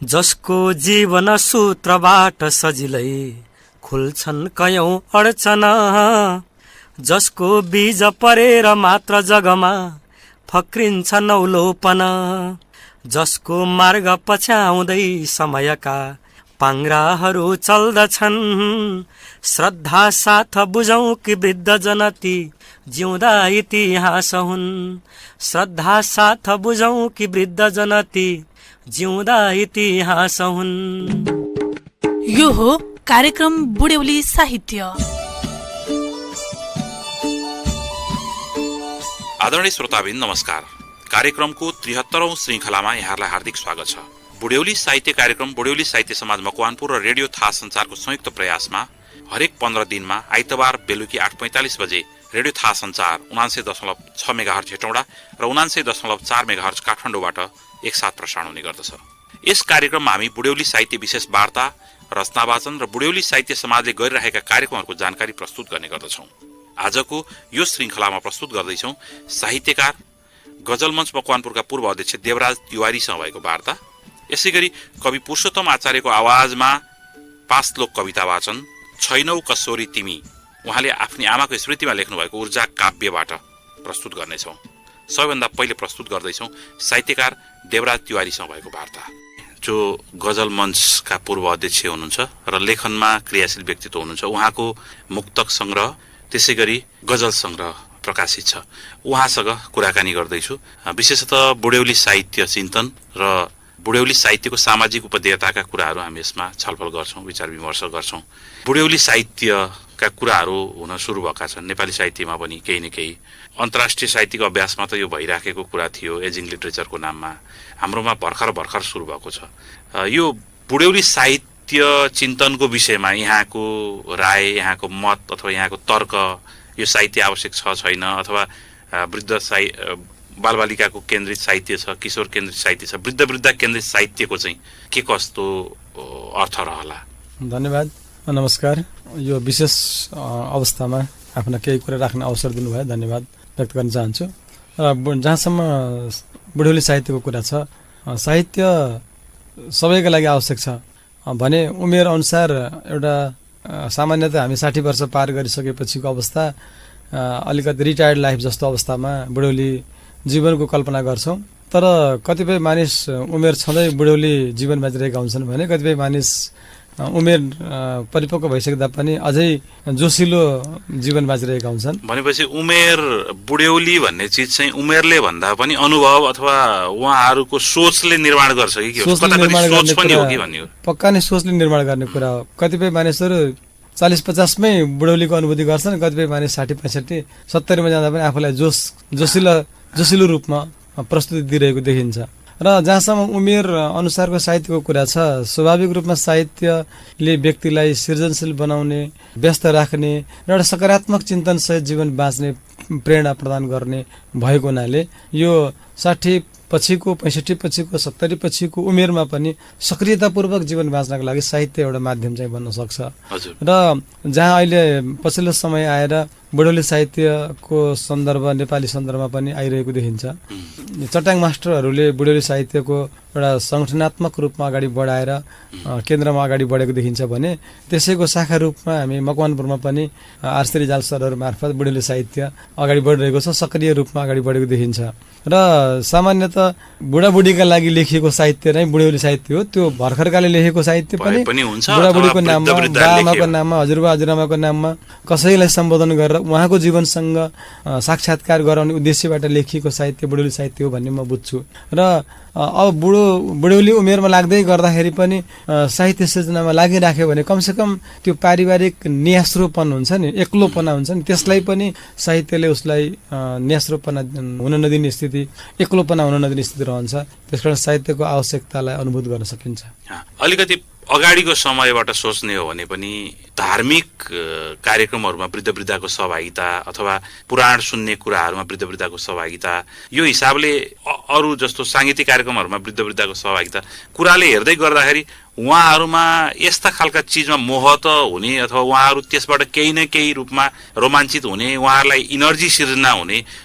जसको जीवन सूत्रबाट सजिलै खुल्छन् कयौं अडचना, जसको बीज परेर मात्र जगमा फक्रिन्छ नौलोपना, जसको मार्ग पछ्याउँदै समयका पाङ्ग्राहरू चल्दछन्, श्रद्धा साथ बुझौं कि वृद्ध जनती जिउँदा इतिहास हुन्, श्रद्धा साथ बुझौं कि वृद्ध जनती जिउँदा इतिहास हुन्। यो हो कार्यक्रम बुढ्यौली साहित्य। आदरणीय श्रोताबिन नमस्कार। कार्यक्रमको 73औं श्रृङ्खलामा यहाँलाई हार्दिक स्वागत छ। बुढ्यौली साहित्य कार्यक्रम बुढ्यौली साहित्य समाज मकवानपुर र रेडियो थाहा संचारको संयुक्त प्रयासमा हरेक 15 दिनमा आइतबार बेलुकी 8:45 बजे रेडियो थाहा संचार 79.6 मेगाहर्ज हेटौँडा र 79.4 मेगाहर्ज काठमाडौँबाट एकसाथ प्रसारण हुने गर्दछ। यस कार्यक्रममा हामी बुढ्यौली साहित्य विशेष वार्ता, रचना वाचन र बुढ्यौली साहित्य समाजले गरिरहेका कार्यक्रमहरूको जानकारी प्रस्तुत गर्ने गर्दछौँ। आजको यो श्रृङ्खलामा प्रस्तुत गर्दैछौँ साहित्यकार गजल मञ्च मकवानपुरका पूर्व अध्यक्ष देवराज तिवारीसँग भएको वार्ता। यसै गरी कवि पुरुषोत्तम आचार्यको आवाजमा 5 श्लोक कविता वाचन छैनौ कसोरी तिमी, उहाँले आफ्नी आमाको स्मृतिमा लेख्नुभएको ऊर्जा काव्यबाट प्रस्तुत गर्नेछौँ। सबैभन्दा पहिले प्रस्तुत गर्दैछौँ साहित्यकार देवराज तिवारीसँग भएको वार्ता, जो गजल मञ्चका पूर्व अध्यक्ष हुनुहुन्छ र लेखनमा क्रियाशील व्यक्तित्व हुनुहुन्छ। उहाँको मुक्तक सङ्ग्रह त्यसै गरी गजल सङ्ग्रह प्रकाशित छ। उहाँसँग कुराकानी गर्दैछु। विशेषतः बुढ्यौली साहित्य चिन्तन र बुढ्यौली साहित्यको सामाजिक उपदेयताका कुराहरू हामी यसमा छलफल गर्छौँ, विचार विमर्श गर्छौँ। बुढ्यौली साहित्यका कुराहरू हुन सुरु भएका छन् नेपाली साहित्यमा पनि केही न केही। अन्तर्राष्ट्रिय साहित्यिक अभ्यासमा त यो भइराखेको कुरा थियो एजिङ लिटरेचरको नाममा, हाम्रोमा भर्खर सुरु भएको छ। यो बुढ्यौली साहित्य चिन्तनको विषयमा यहाँको राय, यहाँको मत अथवा यहाँको तर्क, यो साहित्य आवश्यक छ छैन, अथवा वृद्ध बालबालिकाको केन्द्रित साहित्य छ, किशोर केन्द्रित साहित्य छ, वृद्ध केन्द्रित साहित्यको चाहिँ के कस्तो अर्थ रहला? धन्यवाद, नमस्कार। यो विशेष अवस्थामा आफ्ना केही कुरा राख्ने अवसर दिनुभयो, धन्यवाद व्यक्त गर्न चाहन्छु। र जहाँसम्म बुढ्यौली साहित्यको कुरा छ, साहित्य सबैका लागि आवश्यक छ भने उमेर अनुसार एउटा सामान्यतः हामी 60 वर्ष पार गरिसकेपछिको अवस्था, अलिकति रिटायर्ड लाइफ जस्तो अवस्थामा बुढ्यौली जीवनको कल्पना गर्छौँ। तर कतिपय मानिस उमेर छँदै बुढ्यौली जीवन बाँचिरहेका हुन्छन् भने कतिपय मानिस उमेर परिपक्व भइसक्दा पनि अझै जोसिलो जीवन बाँचिरहेका हुन्छन्। भनेपछि उमेर बुढ्यौली भन्ने चिज चाहिँ उमेरले भन्दा पनि अनुभव अथवा उहाँहरूको सोचले निर्माण गर्छ कि पक्का नै सोचले निर्माण गर्ने कुरा हो। कतिपय मानिसहरू 40-50 मै बुढ्यौलीको अनुभूति गर्छन्, कतिपय मानिस 60-65 70 मा जाँदा पनि आफूलाई जोसिलो रूपमा प्रस्तुति दिइरहेको देखिन्छ। र जहाँसम्म उमेर अनुसारको साहित्यको कुरा छ, स्वाभाविक रूपमा साहित्यले व्यक्तिलाई सृजनशील बनाउने, व्यस्त राख्ने र एउटा सकारात्मक चिन्तनसहित जीवन बाँच्ने प्रेरणा प्रदान गर्ने भएको हुनाले यो 60 पछिको, 65 पछिको, 70 पछिको उमेरमा पनि सक्रियतापूर्वक जीवन बाँच्नको लागि साहित्य एउटा माध्यम चाहिँ बन्न सक्छ। र जहाँ अहिले पछिल्लो समय आएर बुढ्यौली साहित्यको सन्दर्भ नेपाली सन्दर्भमा पनि आइरहेको देखिन्छ। चट्याङ मास्टरहरूले बुढ्यौली साहित्यको एउटा सङ्गठनात्मक रूपमा अगाडि बढाएर केन्द्रमा अगाडि बढेको देखिन्छ भने त्यसैको शाखा रूपमा हामी मकवानपुरमा पनि आरसी रिजाल सरहरू मार्फत बुढ्यौली साहित्य अगाडि बढिरहेको छ, सक्रिय रूपमा अगाडि बढेको देखिन्छ। र सामान्यतः बुढाबुढीका लागि लेखिएको साहित्य नै बुढ्यौली साहित्य हो। त्यो भर्खरकाले लेखेको साहित्य पनि बुढाबुढीको नाममा, बाआमाको नाममा, हजुरबा हजुरआमाको नाममा कसैलाई सम्बोधन गरेर उहाँको जीवनसँग साक्षात्कार गराउने उद्देश्यबाट लेखिएको साहित्य बुढ्यौली साहित्य हो भन्ने म बुझ्छु। र अब बुढ्यौली उमेरमा लाग्दै गर्दाखेरि पनि साहित्य सृजनामा लागिराख्यो भने कमसेकम त्यो पारिवारिक न्यास्रोपन हुन्छ नि, एक्लोपना हुन्छ नि, त्यसलाई पनि साहित्यले उसलाई न्यास्रोपना हुन नदिने स्थिति, एक्लोपना हुन नदिने स्थिति रहन्छ। त्यसकारण साहित्यको आवश्यकतालाई अनुभूत गर्न सकिन्छ। अलिकति अगाडिको समयबाट सोच्ने हो भने पनि धार्मिक कार्यक्रमहरूमा वृद्ध-वृद्धाको सहभागिता अथवा पुराण सुन्ने कुराहरूमा वृद्ध-वृद्धाको सहभागिता, यो हिसाबले अरू जस्तो साङ्गीतिक कार्यक्रमहरूमा वृद्ध-वृद्धाको सहभागिता कुराले हेर्दै गर्दाखेरि उहाँहरूमा यस्ता खालका चिजमा मोह त हुने अथवा उहाँहरू त्यसबाट केही न केही रूपमा रोमाञ्चित हुने, उहाँहरूलाई इनर्जी सिर्जना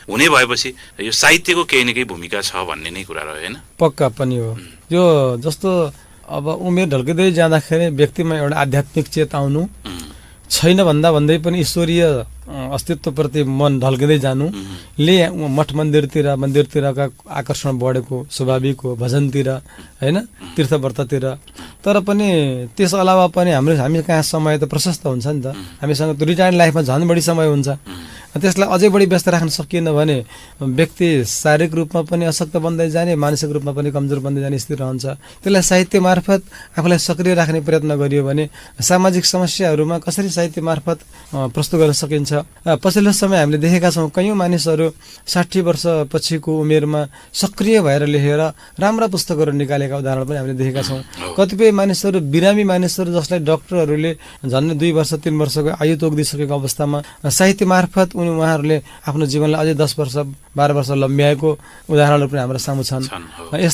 हुने भएपछि यो साहित्यको केही न केही भूमिका छ भन्ने नै कुरा रह्यो हैन? पक्का पनि हो। यो जस्तो अब उमेर ढल्किँदै जाँदाखेरि व्यक्तिमा एउटा आध्यात्मिक चेत आउनु छैन भन्दै पनि ईश्वरीय अस्तित्वप्रति मन ढल्किँदै जानुले मठ मन्दिरतिरका आकर्षण बढेको स्वाभाविक हो, भजनतिर होइन, तीर्थव्रततिर। तर पनि त्यस अलावा पनि हामी कहाँ समय त प्रशस्त हुन्छ नि त, हामीसँग त रिटायर्ड लाइफमा झन् बढी समय हुन्छ। त्यसलाई अझै बढी व्यस्त राख्न सकिएन भने व्यक्ति शारीरिक रूपमा पनि अशक्त बन्दै जाने, मानसिक रूपमा पनि कमजोर बन्दै जाने स्थिति रहन्छ। त्यसलाई साहित्य मार्फत आफूलाई सक्रिय राख्ने प्रयत्न गरियो भने सामाजिक समस्याहरूमा कसरी साहित्य मार्फत प्रस्तुत गर्न सकिन्छ। पछिल्लो समय हामीले देखेका छौँ कयौँ मानिसहरू 60 वर्ष पछिको उमेरमा सक्रिय भएर लेखेर राम्रा पुस्तकहरू निकालेका उदाहरण पनि हामीले देखेका छौँ। कतिपय मानिसहरू बिरामी मानिसहरू जसलाई डाक्टरहरूले झन्डै 2 वर्ष 3 वर्षको आयु तोकिदिसकेको अवस्थामा साहित्य मार्फत उहाँहरूले आफ्नो जीवनलाई अझै 10 वर्ष 12 वर्ष लम्ब्याएको उदाहरणहरू पनि हाम्रो सामु छन्।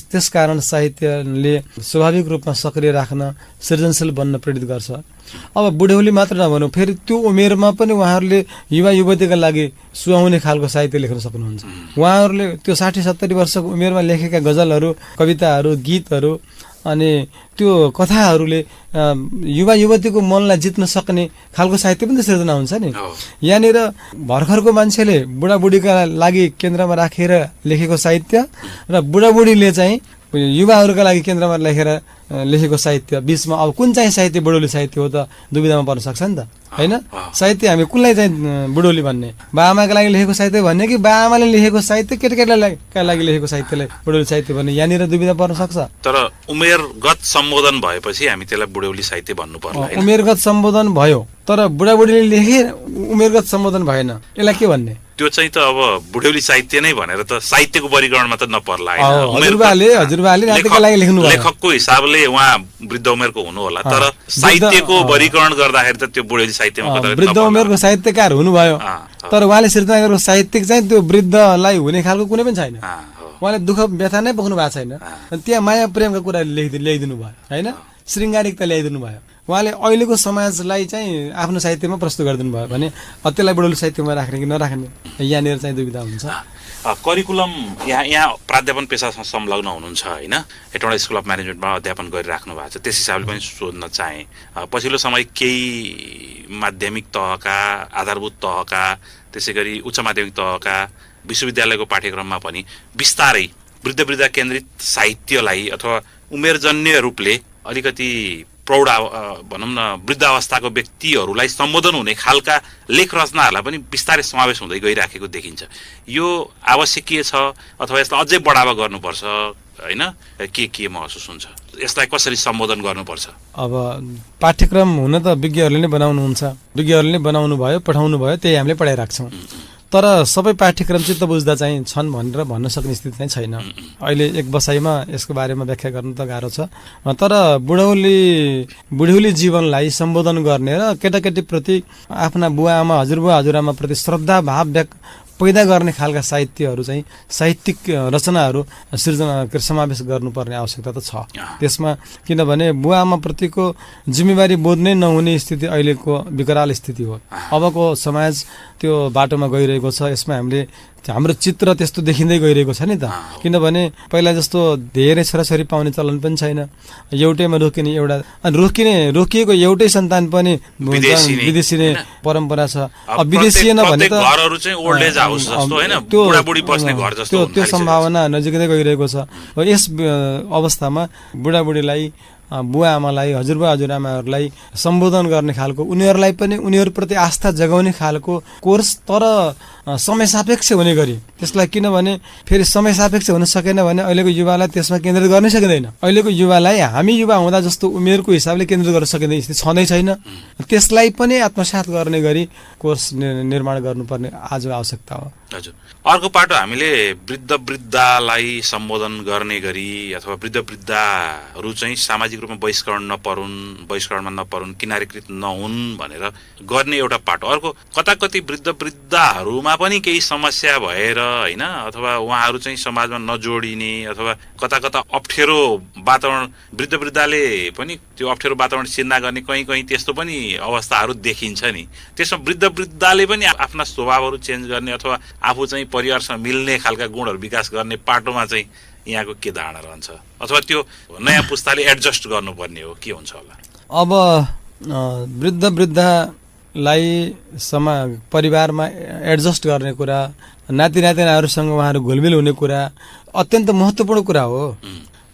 त्यसकारण साहित्यले स्वाभाविक रूपमा सक्रिय राख्न, सृजनशील बन्न प्रेरित गर्छ। अब बुढ्यौली मात्र नभनौँ, फेरि त्यो उमेरमा पनि उहाँहरूले युवा युवतीका लागि सुहाउने खालको साहित्य लेख्न सक्नुहुन्छ। उहाँहरूले त्यो 60-70 वर्षको उमेरमा लेखेका गजलहरू, कविताहरू, गीतहरू अनि त्यो कथाहरूले युवा युवतीको मनलाई जित्न सक्ने खालको साहित्य पनि त सिर्जना हुन्छ नि। यहाँनिर भर्खरको मान्छेले बुढाबुढीका लागि केन्द्रमा राखेर लेखेको साहित्य र बुढाबुढीले चाहिँ युवाहरूका लागि केन्द्रमा लेखेको साहित्य बीचमा अब कुन चाहिँ साहित्य बुढौली साहित्य हो त दुविधामा पर्न सक्छ नि त, होइन? साहित्य हामी कुनलाई चाहिँ बुढौली भन्ने, बाआमाका लागि लेखेको साहित्य भन्ने कि बाआमाले लेखेको साहित्य केटाकेटाका लागि लेखेको साहित्यलाई बुढौली साहित्य भन्ने, यहाँनिर दुविधा पर्न सक्छ। तर उमेरगत सम्बोधन भएपछि हामी त्यसलाई बुढौली साहित्य भन्नु पर्ला। उमेरगत सम्बोधन भयो तर बुढाबुढीले लेखे उमेरगत सम्बोधन भएन, यसलाई के भन्ने? त्यो चाहिँ त अब बुढ्यौली साहित्य नै भनेर त साहित्यको वर्गीकरणमा त नपर्ला। लेखकको हिसाबले उहाँ वृद्ध उमेरको हुनु होला, तर साहित्यको वर्गीकरण गर्दाखेरि त त्यो बुढ्यौली साहित्यमा वृद्ध उमेरको साहित्यकार हुनुभयो, तर उहाँले सिर्जना गरेको साहित्यिक चाहिँ त्यो वृद्धलाई हुने खालको कुनै पनि छैन। उहाँले दुःख व्यथा नै बोक्नु भएको छैन, त्यहाँ माया प्रेमका कुरा ल्याइदिनु भयो, होइन? श्रृङ्गारिकता ल्याइदिनु भयो। उहाँले अहिलेको समाजलाई चाहिँ आफ्नो साहित्यमा प्रस्तुत गरिदिनु भयो भने त्यसलाई बुढौली साहित्यमा राख्ने कि नराख्ने, यहाँनिर चाहिँ दुविधा हुन्छ। करिकुलम यहाँ प्राध्यापन पेसासँग संलग्न हुनुहुन्छ, होइन? हेटौँडा स्कुल अफ म्यानेजमेन्टमा अध्यापन गरिराख्नु भएको छ, त्यस हिसाबले पनि सोध्न चाहेँ। पछिल्लो समय केही माध्यमिक तहका, आधारभूत तहका, त्यसै गरी उच्च माध्यमिक तहका विश्वविद्यालयको पाठ्यक्रममा पनि बिस्तारै वृद्ध वृद्धा केन्द्रित साहित्यलाई अथवा उमेरजन्य रूपले अलिकति प्रौढ भनौँ न वृद्धावस्थाको व्यक्तिहरूलाई सम्बोधन हुने खालका लेख रचनाहरूलाई पनि बिस्तारै समावेश हुँदै गइराखेको देखिन्छ। यो आवश्यकीय छ अथवा यसलाई अझै बढावा गर्नुपर्छ, होइन? के महसुस हुन्छ? यसलाई कसरी सम्बोधन गर्नुपर्छ? अब पाठ्यक्रम हुन त विज्ञहरूले नै बनाउनुहुन्छ, विज्ञहरूले नै बनाउनु भयो, पठाउनु भयो, त्यही हामीले पढाइराख्छौँ। तर सबै पाठ्यक्रम चित्त बुझ्दा चाहिँ छन् भनेर भन्न सक्ने स्थिति चाहिँ छैन। अहिले एक बसाइमा यसको बारेमा व्याख्या गर्नु त गाह्रो छ। तर बुढ्यौली जीवनलाई सम्बोधन गर्ने र केटाकेटीप्रति आफ्ना बुवा आमा, हजुरबुवा हजुरआमाप्रति श्रद्धा भाव पैदा गर्ने खालका साहित्यहरू चाहिँ साहित्यिक रचनाहरू सृजना समावेश गर्नुपर्ने आवश्यकता त छ त्यसमा। किनभने बुवा आमाप्रतिको जिम्मेवारी बोध नै नहुने स्थिति अहिलेको विकराल स्थिति हो। अबको समाज त्यो बाटोमा गइरहेको छ। यसमा हाम्रो चित्र त्यस्तो देखिँदै गइरहेको छ नि त। किनभने पहिला जस्तो धेरै छोराछोरी पाउने चलन पनि छैन। एउटैमा रोकिएको एउटै सन्तान पनि विदेशी नै परम्परा छ। अब विदेशी नभने त त्यो सम्भावना नजिकै गइरहेको छ। यस अवस्थामा बुढाबुढीलाई, बुवा आमालाई, हजुरबुवा हजुरआमाहरूलाई सम्बोधन गर्ने खालको, उनीहरूलाई पनि उनीहरूप्रति आस्था जगाउने खालको कोर्स, तर समय सापेक्ष हुने गरी त्यसलाई। किनभने फेरि समय सापेक्ष हुन सकेन भने अहिलेको युवालाई त्यसमा केन्द्रित गर्नै सकिँदैन। अहिलेको युवालाई हामी युवा हुँदा जस्तो उमेरको हिसाबले केन्द्रित गर्न सकिँदैन स्थिति छँदै छैन। त्यसलाई पनि आत्मसात गर्ने गरी कोर्स निर्माण गर्नुपर्ने आज आवश्यकता हो। हजुर, अर्को पाटो हामीले वृद्ध वृद्धालाई सम्बोधन गर्ने गरी अथवा वृद्ध वृद्धाहरू चाहिँ सामाजिक रूपमा बहिष्करणमा नपरुन्, किनारीकृत नहुन् भनेर गर्ने एउटा पाटो। अर्को कताकति वृद्ध वृद्धाहरूमा पनि केही समस्या भएर, होइन, अथवा उहाँहरू चाहिँ समाजमा नजोडिने अथवा कता कता अप्ठ्यारो वातावरण, वृद्ध वृद्धाले पनि त्यो अप्ठ्यारो वातावरण सिर्जना गर्ने कहीँ त्यस्तो पनि अवस्थाहरू देखिन्छ नि। त्यसमा वृद्ध वृद्धाले पनि आफ्ना स्वभावहरू चेन्ज गर्ने अथवा आफू चाहिँ परिवारसँग मिल्ने खालका गुणहरू विकास गर्ने पाटोमा चाहिँ यहाँको के धारणा रहन्छ अथवा त्यो नयाँ पुस्ताले एडजस्ट गर्नुपर्ने हो के हुन्छ होला? अब वृद्ध वृद्धालाई परिवारमा एडजस्ट गर्ने कुरा, नाति नातिनाहरूसँग उहाँहरू घुलमिल हुने कुरा अत्यन्त महत्त्वपूर्ण कुरा हो।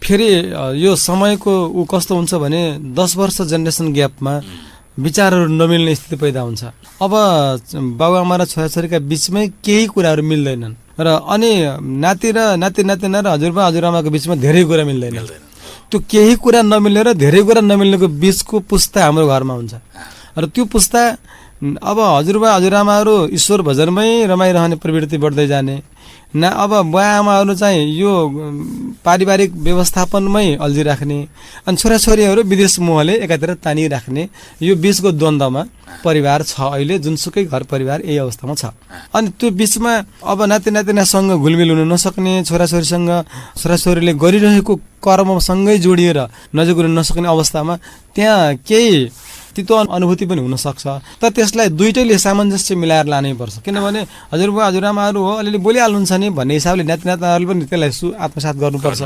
फेरि यो समयको कस्तो हुन्छ भने 10 वर्ष जेनेरेसन ग्यापमा विचारहरू नमिल्ने स्थिति पैदा हुन्छ। अब बाबुआमा र छोराछोरीका बिचमै केही कुराहरू मिल्दैनन् र अनि नाति नातिना र हजुरआमाको बिचमा धेरै कुरा मिल्दैन। त्यो केही कुरा नमिलेर धेरै कुरा नमिल्नेको बिचको पुस्ता हाम्रो घरमा हुन्छ र त्यो पुस्ता अब हजुरआमाहरू ईश्वर भजनमै रमाइरहने प्रवृत्ति बढ्दै जाने, अब बुवाआमाहरू चाहिँ यो पारिवारिक व्यवस्थापनमै अल्झिराख्ने, अनि छोराछोरीहरू विदेश मोहले एकातिर तानिराख्ने, यो बिचको द्वन्द्वमा परिवार छ अहिले, जुनसुकै घर परिवार यही अवस्थामा छ। अनि त्यो बिचमा अब नातिनासँग घुलमिल हुन नसक्ने, छोराछोरीले गरिरहेको कर्मसँगै जोडिएर नजिक हुन नसक्ने अवस्थामा त्यहाँ केही तितो अनुभूति पनि हुनसक्छ। तर त्यसलाई दुइटैले सामञ्जस्य मिलाएर लानै पर्छ, किनभने हजुरबुवा हजुरआमाहरू हो अलिअलि बोलिहाल्नुहुन्छ नि भन्ने हिसाबले नातिनातिनाहरूले पनि त्यसलाई आत्मसात गर्नुपर्छ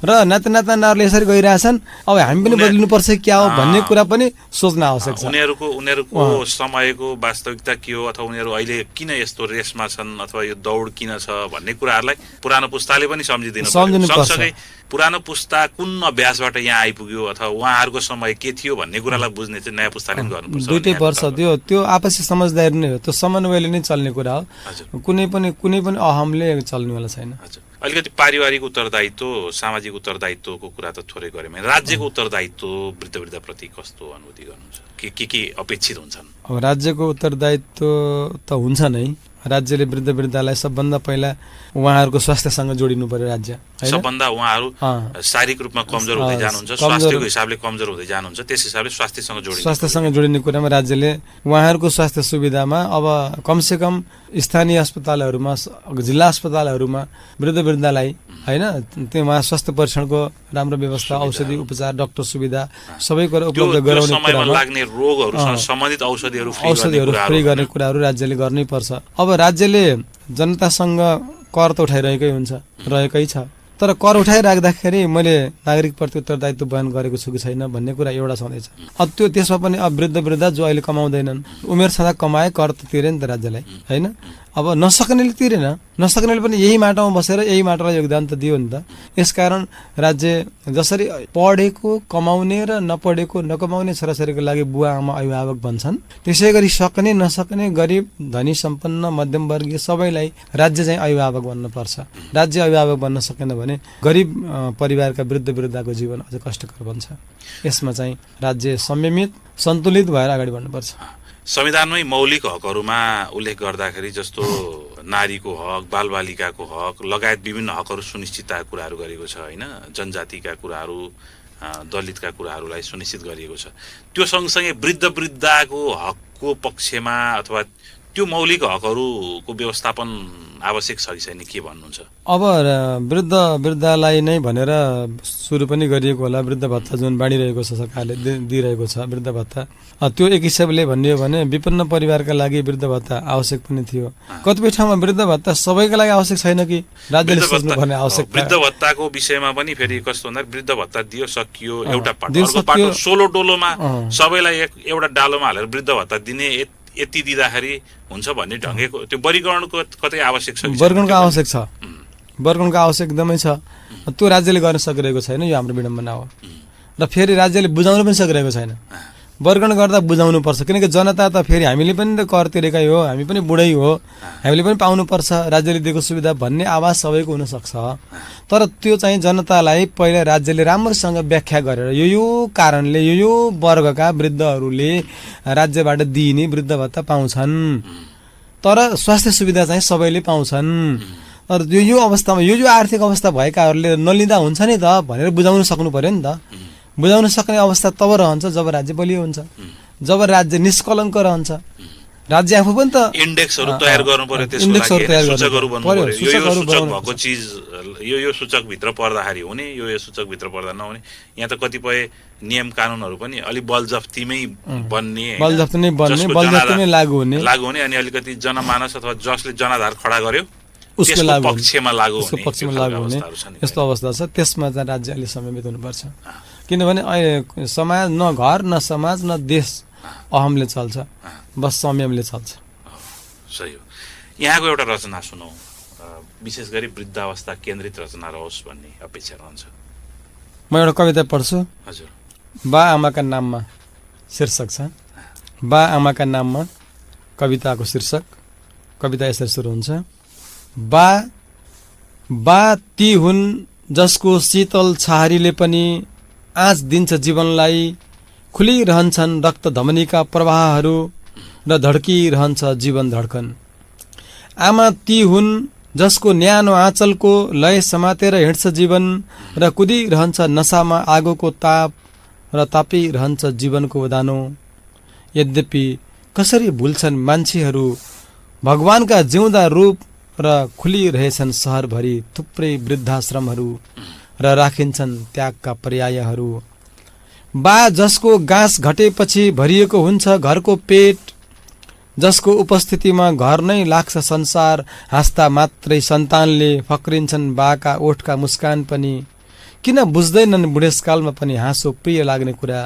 र नातिनातिनाहरूले यसरी गइरहेछन् अब हामी पनि बदलिनुपर्छ क्या हो भन्ने कुरा पनि सोच्न आवश्यक छ। उनीहरूको समयको वास्तविकता के हो अथवा उनीहरू अहिले किन यस्तो रेसमा छन् अथवा यो दौड किन छ भन्ने कुराहरूलाई पुरानो पुस्ताले पनि सम्झिदिनु सँगसँगै पुरानो पुस्ता कुन अभ्यासबाट यहाँ आइपुग्यो अथवा उहाँहरूको समय के थियो भन्ने कुरालाई बुझ्ने चाहिँ नयाँ पुस्ताले पनि गर्नुपर्छ। दुइटै पर्छ, त्यो आपसी समझदारी नै हो, त्यो समन्वयले नै चल्ने कुरा हो, कुनै पनि अहमले चल्नेवाला छैन। अलिकति पारिवारिक उत्तरदायित्व, सामाजिक उत्तरदायित्वको कुरा त थोरै गऱ्यौँ, राज्यको उत्तरदायित्व वृद्धप्रति कस्तो अनुभूति गर्नुहुन्छ? के अपेक्षित हुन्छन्? अब राज्यको उत्तरदायित्व त हुन्छ नै, राज्यले वृद्धलाई सबभन्दा पहिला उहाँहरूको स्वास्थ्यसँग जोडिनु पर्यो। राज्य सबभन्दा उहाँहरू शारीरिक रूपमा कमजोर हुँदै जानुहुन्छ, स्वास्थ्यको हिसाबले कमजोर हुँदै जानुहुन्छ, त्यस हिसाबले स्वास्थ्यसँग जोडिने कुरामा राज्यले उहाँहरूको स्वास्थ्य सुविधामा अब कमसेकम स्थानीय अस्पतालहरूमा, जिल्ला अस्पतालहरूमा वृद्धलाई होइन त्यहाँ स्वास्थ्य परीक्षणको राम्रो व्यवस्था, औषधि उपचार, डाक्टर सुविधा सबै कुरा उपलब्ध गराउने औषधिहरू फ्री गर्ने कुराहरू राज्यले गर्नै पर्छ। अब राज्यले जनतासँग कर त उठाइरहेकै रहेकै छ, तर कर उठाइराख्दाखेरि मैले नागरिकप्रति उत्तरदायित्व बयान गरेको छु कि छैन भन्ने कुरा एउटा छँदैछ। अब त्यसमा पनि अब वृद्ध जो अहिले कमाउँदैनन्, उमेर छँदा कमाए कर त तिरे नि त राज्यलाई, होइन? अब नसक्नेले तिरेन, नसक्नेले पनि यही माटोमा बसेर यही माटोलाई योगदान त दियो नि त। यसकारण राज्य जसरी पढेको कमाउने र नपढेको नकमाउने छोराछोरीको लागि बुवा आमा अभिभावक भन्छन्, त्यसै गरी सक्ने नसक्ने गरिब धनी सम्पन्न मध्यमवर्गीय सबैलाई राज्य चाहिँ अभिभावक बन्नुपर्छ। राज्य अभिभावक बन्न सकेन भने गरिब परिवारका वृद्धको जीवन अझ कष्टकर बन्छ। यसमा चाहिँ राज्य संयमित सन्तुलित भएर अगाडि बढ्नुपर्छ। संविधानमै मौलिक हकहरूमा उल्लेख गर्दाखेरि जस्तो नारीको हक, बालबालिकाको हक लगायत विभिन्न हकहरू सुनिश्चितताका कुराहरू गरेको छ, होइन? जनजातिका कुराहरू, दलितका कुराहरूलाई सुनिश्चित गरिएको छ। त्यो सँगसँगै वृद्धको हकको पक्षमा अथवा त्यो मौलिक हकहरूको व्यवस्थापन आवश्यक छ कि छैन, के भन्नुहुन्छ? अब वृद्धलाई नै भनेर सुरु पनि गरिएको होला। वृद्ध भत्ता जुन बाँडिरहेको छ सरकारले दिइरहेको छ वृद्ध भत्ता, त्यो एक हिसाबले भन्ने हो भने विपन्न परिवारका लागि वृद्ध भत्ता आवश्यक पनि थियो। कतिपय ठाउँमा वृद्ध भत्ता सबैका लागि आवश्यक छैन कि राज्यले सोच्नुपर्ने आवश्यक। वृद्ध भत्ताको विषयमा पनि फेरि कस्तो भन्दा वृद्ध भत्ता दियो सकियो एउटा पाटो, सोलो डोलोमा सबैलाई एउटा डालोमा हालेर वृद्ध भत्ता दिने यति दिँदाखेरि हुन्छ भन्ने ढङ्गको त्यो वर्गीकरणको कतै आवश्यक छ? वर्गीकरणको आवश्यक एकदमै छ। त्यो राज्यले गर्न सकिरहेको छैन, यो हाम्रो विडम्बना हो। र फेरि राज्यले बुझाउन पनि सकिरहेको छैन। वर्गीकरण गर्दा बुझाउनु पर्छ, किनकि जनता त फेरि हामीले पनि त कर तिरेकै हो, हामी पनि बुढै हो, हामीले पनि पाउनुपर्छ राज्यले दिएको सुविधा भन्ने आवाज सबैको हुनसक्छ। तर त्यो चाहिँ जनतालाई पहिला राज्यले राम्रोसँग व्याख्या गरेर यो कारणले यो वर्गका वृद्धहरूले राज्यबाट दिइने वृद्ध भत्ता पाउँछन्, तर स्वास्थ्य सुविधा चाहिँ सबैले पाउँछन्। तर यो अवस्थामा यो आर्थिक अवस्था भएकाहरूले नलिँदा हुन्छ नि त भनेर बुझाउन सक्नु पर्यो नि त। बुझाउन सक्ने अवस्था तब रहन्छ जब राज्य बलियो हुन्छ, जब राज्य निष्कलङ्क रहन्छ। राज्य आफू पनि त इन्डेक्सहरू तयार गर्नु पर्यो, त्यसको लागि सूचकहरू बन्नु पर्यो। यो सूचक भएको चिज यो सूचक भित्र पर्दाखेरि हुने, यो सूचक भित्र पर्दा नहुने। यहाँ त कतिपय नियम कानुनहरू पनि अलि बलजफ्तीमै बन्ने, बलजफ्तीमै लागू हुने अनि अलिकति जनमानस अथवा जसले जनाधार खडा गर्यो उसको त्यसको लागू पक्षमा लागू उसको हुने पक्षमा त्यो लागू खालका हुने अवस्थाहरू छन् नि। यस्तो अवस्था छ। त्यसमा चाहिँ राज्य अलि समयमित हुनुपर्छ। किनभने अहिले समाज न घर न समाज न देश अहमले चल्छ, बस संयमले चल्छ। सही हो। यहाँको एउटा रचना सुनौ, विशेष गरी वृद्धावस्था केन्द्रित रचना रहोस् भन्ने अपेक्षा रहन्छ। म एउटा कविता पढ्छु। हजुर। बा आमाका नाममा शीर्षक छ। बा आमाका नाममा कविताको शीर्षक। कविता यसरी सुरु हुन्छ। बा ती हुन् जसको शीतल छहारीले पनि आँच दिन्छ जीवनलाई, खुलिरहन्छन् रक्त धमनीका प्रवाहहरू र धड्किरहन्छ जीवन धड्कन। आमा ती हुन् जसको न्यानो आँचलको लय समातेर हिँड्छ जीवन र कुदिरहन्छ नसामा आगोको ताप र तापिरहन्छ जीवनको उदानो। यद्यपि कसरी भुल्छन् मान्छेहरू भगवानका जिउँदा रूप र खुलिरहेछन् सहरभरि थुप्रै वृद्धाश्रमहरू र राखिन्छन् त्यागका पर्यायहरू। बा जसको गाँस घटेपछि भरिएको हुन्छ घरको पेट, जसको उपस्थितिमा घर नै लाग्छ संसार, हाँस्दा मात्रै सन्तानले फक्रिन्छन् बाका ओठका मुस्कान पनि। किन बुझ्दैनन् बुढेसकालमा पनि हाँसो प्रिय लाग्ने कुरा?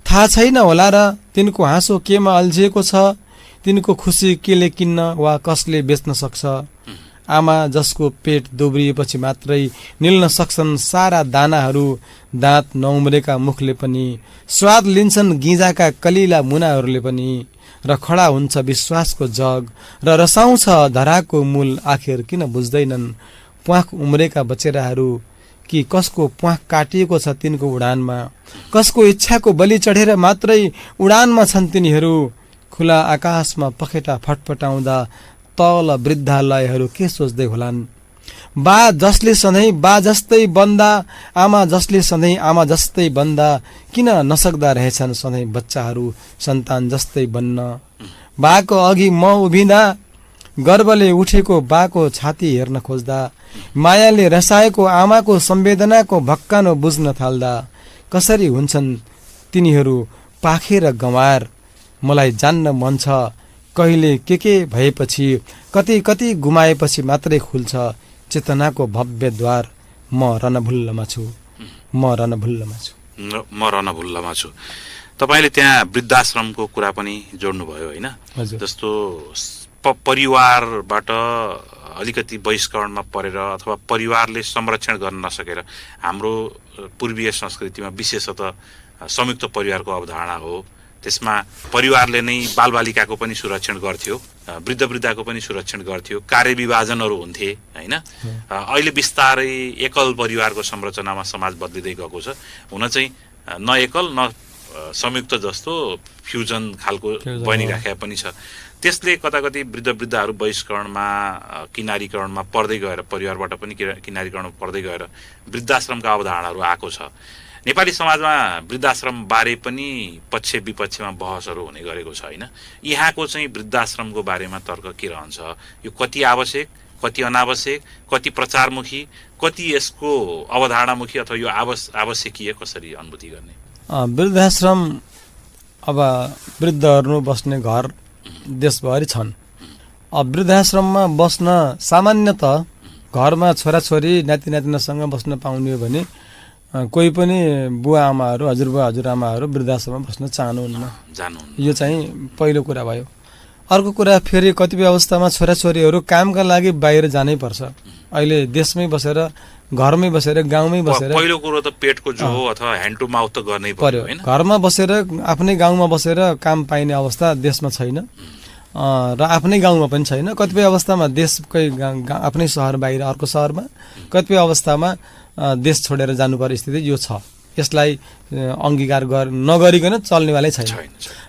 थाहा छैन होला र तिनको हाँसो केमा अल्झिएको छ, तिनको खुसी केले किन्न वा कसले बेच्न सक्छ। आमा जसको पेट दोब्रिएपछि मात्रै निल्न सक्छन् सारा दानाहरू, दाँत नउम्रेका मुखले पनि स्वाद लिन्छन् गिजाका कलिला मुनाहरूले पनि। र खडा हुन्छ विश्वासको जग र रसाउँछ धराको मूल। आखिर किन बुझ्दैनन् प्वाख उम्रेका बचेराहरू कि कसको प्वाख काटिएको छ तिनको उडानमा, कसको इच्छाको बलि चढेर मात्रै उडानमा छन् तिनीहरू। खुला आकाशमा पखेटा फटफटाउँदा तल वृद्धालयहरू के सोच्दै होलान्? बा जसले सधैँ बा जस्तै बन्दा, आमा जसले सधैँ आमा जस्तै बन्दा, किन नसक्दा रहेछन् सधैँ बच्चाहरू सन्तान जस्तै बन्न? बाको अघि म उभिँदा गर्वले उठेको बाको छाती हेर्न खोज्दा, मायाले रसाएको आमाको संवेदनाको भक्कानो बुझ्न थाल्दा, कसरी हुन्छन् तिनीहरू पाखेर गँवार? मलाई जान्न मन छ कहिले के भएपछि, कति कति गुमाएपछि मात्रै खुल्छ चेतनाको भव्य द्वार। म रणभुल्लमा छु, म रणभुल्लमा छु, म रणभुल्लमा छु। तपाईँले त्यहाँ वृद्धाश्रमको कुरा पनि जोड्नुभयो होइन? जस्तो परिवारबाट अलिकति बहिष्करणमा परेर अथवा परिवारले संरक्षण गर्न नसकेर, हाम्रो पूर्वीय संस्कृतिमा विशेषतः संयुक्त परिवारको अवधारणा हो। त्यसमा परिवारले नै बालबालिकाको पनि सुरक्षण गर्थ्यो, वृद्ध वृद्धाको पनि सुरक्षण गर्थ्यो, कार्य विभाजनहरू हुन्थे होइन? अहिले बिस्तारै एकल परिवारको संरचनामा समाज बदलिँदै गएको छ। हुन चाहिँ न एकल न संयुक्त जस्तो फ्युजन खालको बनिराखेको पनि छ। त्यसले कताकति वृद्ध वृद्धाहरू बहिष्करणमा किनारीकरणमा पर्दै गएर, परिवारबाट पनि किनारीकरणमा पर्दै गएर वृद्धाश्रमका अवधारणाहरू आएको छ। नेपाली समाजमा वृद्धाश्रम बारे पनि पक्ष विपक्षमा बहसहरू हुने गरेको छ होइन? यहाँको चाहिँ वृद्धाश्रमको बारेमा तर्क के रहन्छ? यो कति आवश्यक, कति अनावश्यक, कति प्रचारमुखी, कति यसको अवधारणामुखी अथवा यो आवश्यकीय कसरी अनुभूति गर्ने? वृद्धाश्रम अब वृद्धहरू बस्ने घर देशभरि छन्। अब वृद्धाश्रममा बस्न सामान्यतः घरमा छोराछोरी नाति नातिनासँग बस्न पाउने हो भने कोही पनि बुवा आमाहरू, हजुरबुवा हजुरआमाहरू वृद्धाश्रममा बस्न चाहनुहुन्न। यो चाहिँ पहिलो कुरा भयो। अर्को कुरा, फेरि कतिपय अवस्थामा छोराछोरीहरू कामका लागि बाहिर जानै पर्छ। अहिले देशमै बसेर, घरमै बसेर, गाउँमै बसेर, पहिलो कुरो त पेटको जो हो अथवा ह्यान्ड टु माउथ त गर्नै पर्यो हैन? घरमा बसेर आफ्नै गाउँमा बसेर काम पाइने अवस्था देशमा छैन र आफ्नै गाउँमा पनि छैन। कतिपय अवस्थामा देशकै आफ्नै सहर बाहिर अर्को सहरमा, कतिपय अवस्थामा देश छोडेर जानुपर्ने स्थिति यो छ। यसलाई अङ्गीकार नगरिकन चल्नेवालै छैन।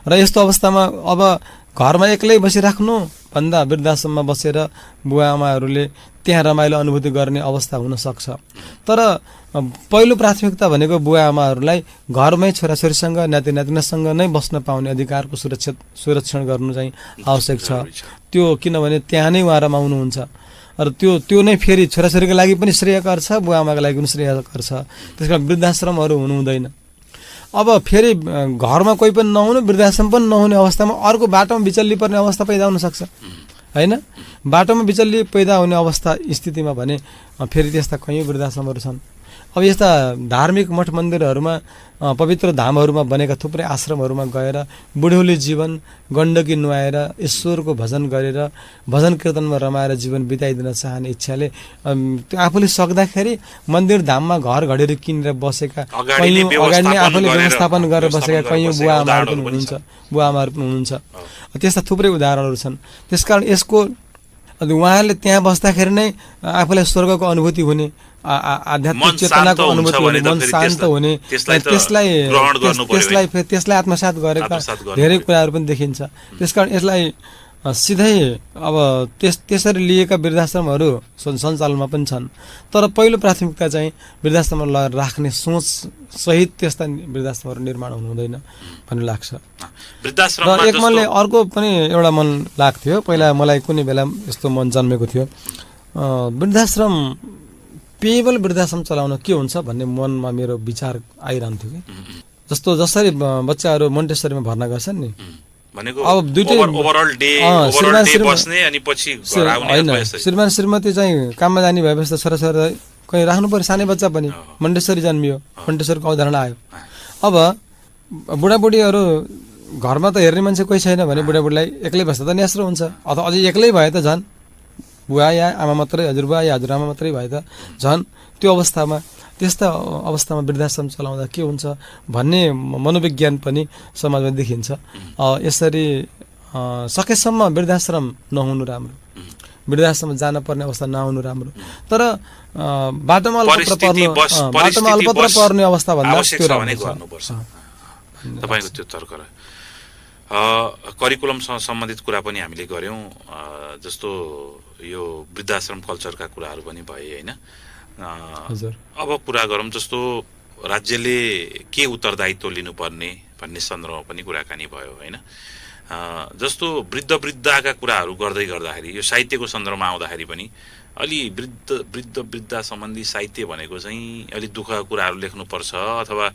र यस्तो अवस्थामा अब घरमा एक्लै बसिराख्नु भन्दा वृद्धाश्रममा बसेर बुवा आमाहरूले त्यहाँ रमाइलो अनुभूति गर्ने अवस्था हुन सक्छ। तर पहिलो प्राथमिकता भनेको बुवा आमाहरूलाई घरमै छोराछोरीसँग, नाति नातिनासँग नै बस्न पाउने अधिकारको सुरक्षण गर्नु चाहिँ आवश्यक छ। त्यो किनभने त्यहाँ नै उहाँ रमाउनुहुन्छ र त्यो नै फेरि छोराछोरीको लागि पनि श्रेयकर छ, बुवा आमाको लागि पनि श्रेयकर छ। त्यस कारण वृद्धाश्रमहरू हुनु हुँदैन। अब फेरि घरमा कोही पनि नहुनु, वृद्धाश्रम पनि नहुने अवस्थामा अर्को बाटोमा बिचल्ली पर्ने अवस्था पैदा हुन सक्छ। होइन। बाटोमा बिचल्ली पैदा हुने अवस्था स्थितिमा भने फेरि त्यस्ता कैयौँ वृद्धाश्रमहरू छन्। अब यस्ता धार्मिक मठ मन्दिरहरूमा पवित्र धामहरूमा बनेका थुप्रै आश्रमहरूमा गएर बुढ्यौली जीवन गण्डकी नुहाएर ईश्वरको भजन गरेर भजन कीर्तनमा रमाएर जीवन बिताइदिन चाहने इच्छाले त्यो आफूले सक्दाखेरि मन्दिर धाममा घर घडेरी किनेर बसेका कैयौँ अगाडि नै आफूले व्यवस्थापन गरेर बसेका कैयौँ बुवा आमाहरू पनि हुनुहुन्छ। त्यस्ता थुप्रै उदाहरणहरू छन्। त्यसकारण यसको उहाँहरूले त्यहाँ बस्दाखेरि नै आफूलाई स्वर्गको अनुभूति हुने, आध्यात्मिक चेतनाको अनुभूति हुने, मन शान्त हुने, त्यसलाई आत्मसात गरेका धेरै कुराहरू पनि देखिन्छ। त्यसकारण यसलाई सिधै अब त्यसरी लिएका वृद्धाश्रमहरू सञ्चालनमा पनि छन्। तर पहिलो प्राथमिकता चाहिँ वृद्धाश्रममा राख्ने सोच सहित त्यस्ता वृद्धाश्रमहरू निर्माण हुनु हुँदैन भन्ने लाग्छ। र एक मनले अर्को पनि एउटा मन लाग्थ्यो, पहिला मलाई कुनै बेला यस्तो मन जन्मेको थियो, वृद्धाश्रम पेबल वृद्धाश्रम चलाउन के हुन्छ भन्ने मनमा मेरो विचार आइरहन्थ्यो कि। जसरी बच्चाहरू मोन्टेसरीमा भर्ना गर्छन् नि, अब दुईटै श्रीमान श्रीमती चाहिँ काममा जाने भएपछि त छोराछोरी कहीँ राख्नु पर्यो। सानै बच्चा पनि मोन्टेसरी जन्मियो, मोन्टेसरीको अवधारणा आयो। अब बुढाबुढीहरू घरमा त हेर्ने मान्छे कोही छैन भने बुढाबुढीलाई एक्लै बस्दा त न्यास्रो हुन्छ। अथवा अझै एक्लै भए त झन्, बुवा या आमा मात्रै, हजुरबुवा या हजुरआमा मात्रै भए त झन् त्यो अवस्थामा, त्यस्ता अवस्थामा वृद्धाश्रम चलाउँदा के हुन्छ भन्ने मनोविज्ञान पनि समाजमा देखिन्छ। यसरी सकेसम्म वृद्धाश्रम नहुनु राम्रो, वृद्धाश्रम जान पर्ने अवस्था नहुनु राम्रो। तर बाटोमा अल्पत्र पर्ने अवस्था भन्दा त्यो गर्नुपर्छ। तपाईँको त्यो तर्क करिकुलमसँग सम्बन्धित कुरा पनि हामीले गऱ्यौँ, जस्तो यो वृद्धाश्रम कल्चरका कुराहरू पनि भए होइन। अब कुरा गरौँ जस्तो राज्यले के उत्तरदायित्व लिनुपर्ने भन्ने सन्दर्भमा पनि कुराकानी भयो होइन। जस्तो वृद्धा कुराहरू गर्दाखेरि यो साहित्यको सन्दर्भमा आउँदाखेरि पनि अलि वृद्धा सम्बन्धी साहित्य भनेको चाहिँ अलि दुःखका कुराहरू लेख्नुपर्छ अथवा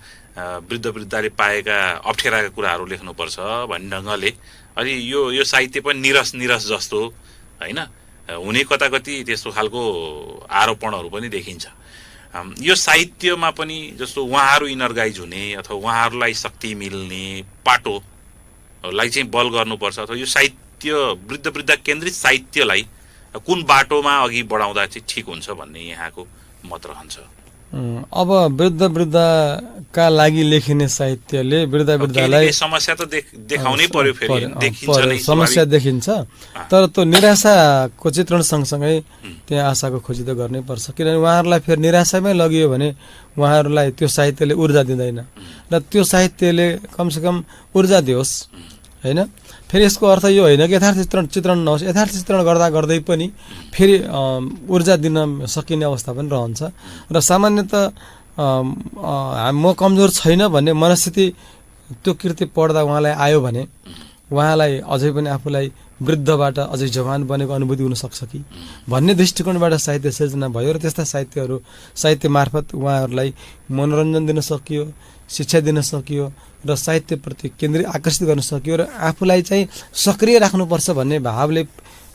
वृद्धले पाएका अप्ठ्याराका कुराहरू लेख्नुपर्छ भन्ने ढङ्गले अलि यो साहित्य पनि निरस जस्तो होइन हुने कताकति त्यस्तो खालको आरोपणहरू पनि देखिन्छ। यो साहित्यमा पनि जस्तो उहाँहरू इनर्गाइज हुने अथवा उहाँहरूलाई शक्ति मिल्ने पाटोलाई चाहिँ बल गर्नुपर्छ अथवा यो साहित्य वृद्ध केन्द्रित साहित्यलाई कुन बाटोमा अघि बढाउँदा चाहिँ ठिक हुन्छ भन्ने यहाँको मत रहन्छ। अब वृद्धका लागि लेखिने साहित्यले वृद्धलाई समस्या त देखाउनै पर्यो, फेरि देखिन्छ नै समस्या देखिन्छ। तर त्यो निराशाको चित्रण सँगसँगै त्यहाँ आशाको खोजी त गर्नै पर्छ, किनभने उहाँहरूलाई फेरि निराशामै लगियो भने उहाँहरूलाई त्यो साहित्यले ऊर्जा दिँदैन र त्यो साहित्यले कमसेकम ऊर्जा दियोस् होइन। फेरि यसको अर्थ यो होइन कि यथार्थ चित्रण नहोस्, यथार्थ चित्रण गर्दै पनि फेरि ऊर्जा दिन सकिने अवस्था पनि रहन्छ। र सामान्यतः म कमजोर छैन भन्ने मनस्थिति त्यो कृति पढ्दा उहाँलाई आयो भने उहाँलाई अझै पनि आफूलाई वृद्धबाट अझै जवान बनेको अनुभूति हुनसक्छ कि भन्ने दृष्टिकोणबाट साहित्य सिर्जना भयो र त्यस्ता साहित्य मार्फत उहाँहरूलाई मनोरञ्जन दिन सकियो, शिक्षा दिन सकियो र साहित्यप्रति केन्द्रित आकर्षित गर्न सकियो र आफूलाई चाहिँ सक्रिय राख्नुपर्छ भन्ने भावले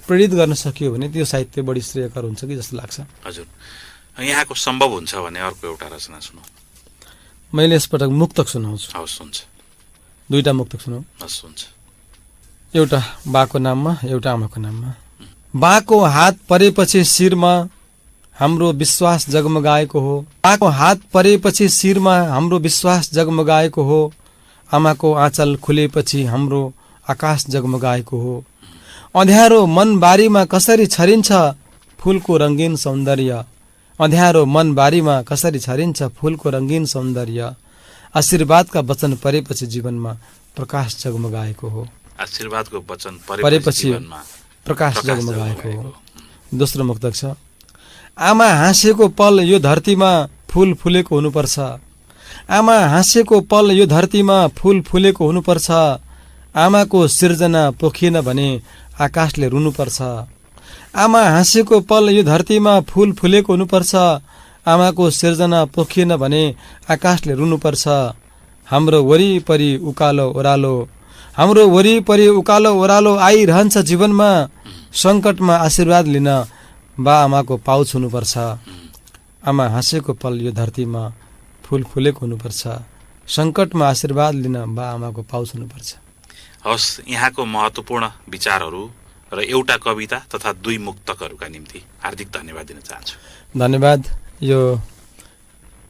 प्रेरित गर्न सकियो भने त्यो साहित्य बढी श्रेयकर हुन्छ कि जस्तो लाग्छ। हजुर, यहाँको सम्भव हुन्छ भने अर्को एउटा रचना सुनौ। मैले यसपटक मुक्तक सुनाउँछु। हवस्, हुन्छ। दुईटा मुक्तक सुनौ। हवस्, हुन्छ। एउटा बाको नाममा, एउटा आमाको नाममा। बाको हात परेपछि शिरमा हाम्रो विश्वास जगमगाएको हो, बाको हात परेपछि शिरमा हाम्रो विश्वास जगमगाएको हो, आमाको आँचल खुलेपछि हाम्रो आकाश जगमगाएको हो। अँध्यारो मनबारीमा कसरी छरिन्छ फूलको रङ्गीन सौन्दर्य, अँध्यारो मनबारीमा कसरी छरिन्छ फूलको रङ्गीन सौन्दर्य, आशीर्वादका वचन परेपछि जीवनमा प्रकाश जगमगाएको हो। आशीर्वादको वचन परेपछि प्रकाश जगमगाएको हो। दोस्रो मुक्तक छ। आमा हाँसेको पल यो धरतीमा फूल फुलेको हुनुपर्छ, आमा हाँसेको पल यो धरतीमा फूल फुलेको हुनुपर्छ, आमाको सिर्जना पोखिएन भने आकाशले रुनुपर्छ, आमा हाँसेको पल यो धरतीमा फूल फुलेको हुनुपर्छ, आमाको सिर्जना पोखिएन भने आकाशले रुनुपर्छ। हाम्रो वरिपरि उकालो ओह्रालो, हाम्रो वरिपरि उकालो ओह्रालो आइरहन्छ जीवनमा, सङ्कटमा आशीर्वाद लिन बा आमाको पाउच हुनुपर्छ। आमा हाँसेको पल यो धरतीमा फुल फुलेको हुनुपर्छ। सङ्कटमा आशीर्वाद लिन बा आमाको पाउच हुनुपर्छ। हवस्, यहाँको महत्त्वपूर्ण विचारहरू र एउटा कविता तथा 2 मुक्तकहरूका निम्ति हार्दिक धन्यवाद दिन चाहन्छु। धन्यवाद। यो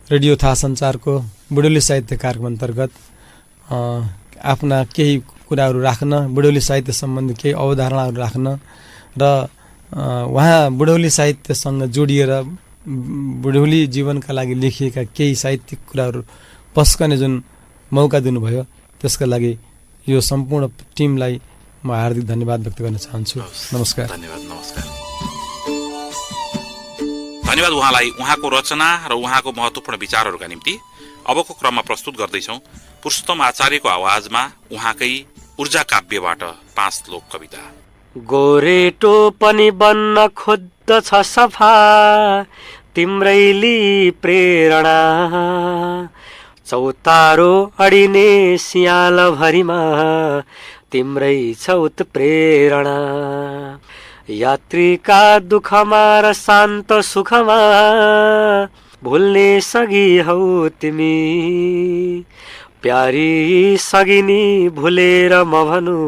रेडियो थाहा सञ्चारको बुढौली साहित्य कार्यक्रम अन्तर्गत आफ्ना केही कुराहरू राख्न, बुढौली साहित्य सम्बन्धी केही अवधारणाहरू राख्न र उहाँ बुढौली साहित्यसँग जोडिएर बुढौली जीवनका लागि लेखिएका केही साहित्यिक कुराहरू पस्कने जुन मौका दिनुभयो त्यसका लागि यो सम्पूर्ण टिमलाई म हार्दिक धन्यवाद व्यक्त गर्न चाहन्छु। नमस्कार। धन्यवाद। नमस्कार। धन्यवाद उहाँलाई, उहाँको रचना र उहाँको महत्त्वपूर्ण विचारहरूका निम्ति। अबको क्रममा प्रस्तुत गर्दैछौँ पुरुषोत्तम आचार्यको आवाजमा उहाँकै ऊर्जा काव्यबाट 5 लोक कविता। गोरेटो पनि बन्न खोज्दछ सफा तिम्रैली प्रेरणा, चौतारो अडिने सियाल भरिमा तिम्रै छ उत्प्रेरणा। यात्रीका दुःखमा र शान्त सुखमा भुल्ने सगी हौ तिमी, प्यारी सगिनी भुलेर म भनु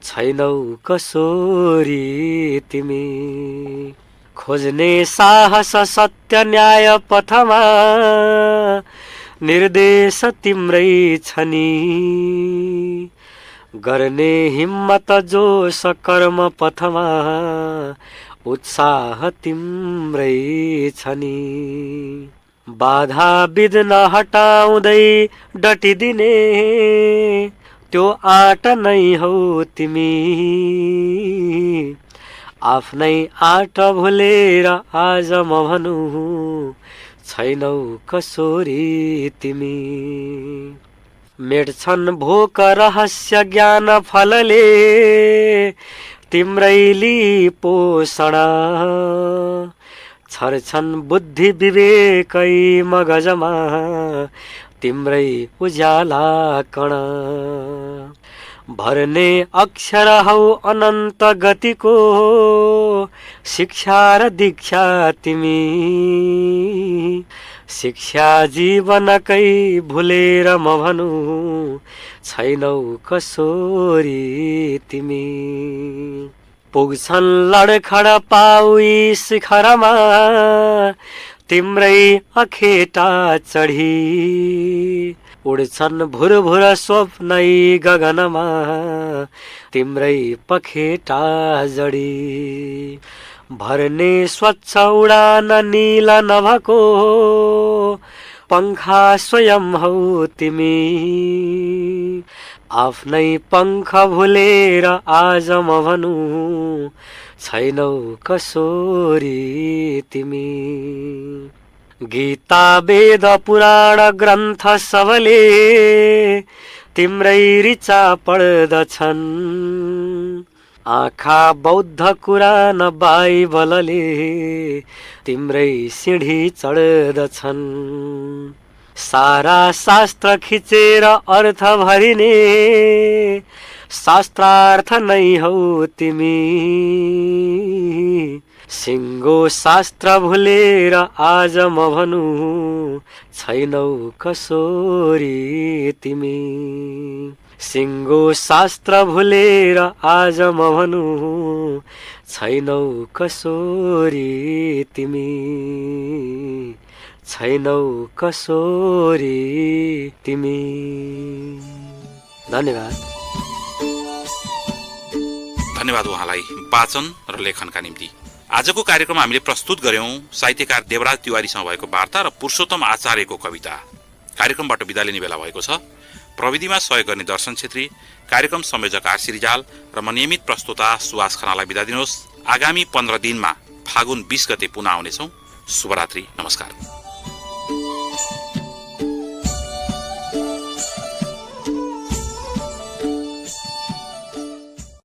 छैनौ कसोरी तिमी। खोज्ने साहस सत्य न्याय पथमा निर्देश तिम्रै छ नि, गर्ने हिम्मत जोश कर्म पथमा उत्साह तिम्रै छ नि। बाधा बिघ्न हटाउँदै डटिदिने त्यो आँट नै हौ तिमी, आफ्नै आँट भुलेर आज म भनु छैनौ कसोरी तिमी। मेट्छन् भोक रहस्य ज्ञान फलले तिम्रैली पोषण, छर्छन् बुद्धि विवेकै मगजमा तिम्रै उज्याला कण। भर्ने अक्षर हौ अनन्त गतिको शिक्षा र दीक्षा तिमी, शिक्षा जीवनकै भुलेर म भनु छैनौ कसोरी तिमी। पुग्छन् लडखड पाउई शिखरमा तिम्रै अखेटा चढी, उड्छन् भुरभुर स्वप्नै गगनमा तिम्रै पखेटा जडी। भर्ने स्वच्छ उडान नील नभको पंखा स्वयं हौ तिमी, आफ्नै पंख भुलेर आज म भनु छैनौ कसोरी तिमी। गीता वेद पुराण ग्रन्थ सबले तिम्रै ऋचा पढ्दछन्, आँखा बौद्ध कुरान बाइबलले तिम्रै सिँढी चढ्दछन्। सारा शास्त्र खिचेर अर्थ भरिने शास्त्रार्थ नै हौ तिमी, सिङ्गो शास्त्र भुलेर आज म भनु छैनौ कसोरी तिमी। सिङ्गो शास्त्र भुलेर आज म भनु छैनौ कसोरी तिमी, छैनौ कसोरी तिमी। धन्यवाद। धन्यवाद उहाँलाई वाचन र लेखनका निम्ति। आजको कार्यक्रम हामीले प्रस्तुत गर्यौं साहित्यकार देवराज तिवारीसँग भएको वार्ता र पुरुषोत्तम आचार्यको कविता। कार्यक्रमबाट बिदा लिने बेला भएको छ। प्रविधिमा सहयोग गर्ने दर्शन छेत्री, कार्यक्रम संयोजक आरसी रिजाल र म नियमित प्रस्तुता सुवास खनालाई बिदा दिनुहोस्। आगामी 15 दिनमा फागुन 20 गते पुनः आउनेछौँ। शुभरात्रि। नमस्कार।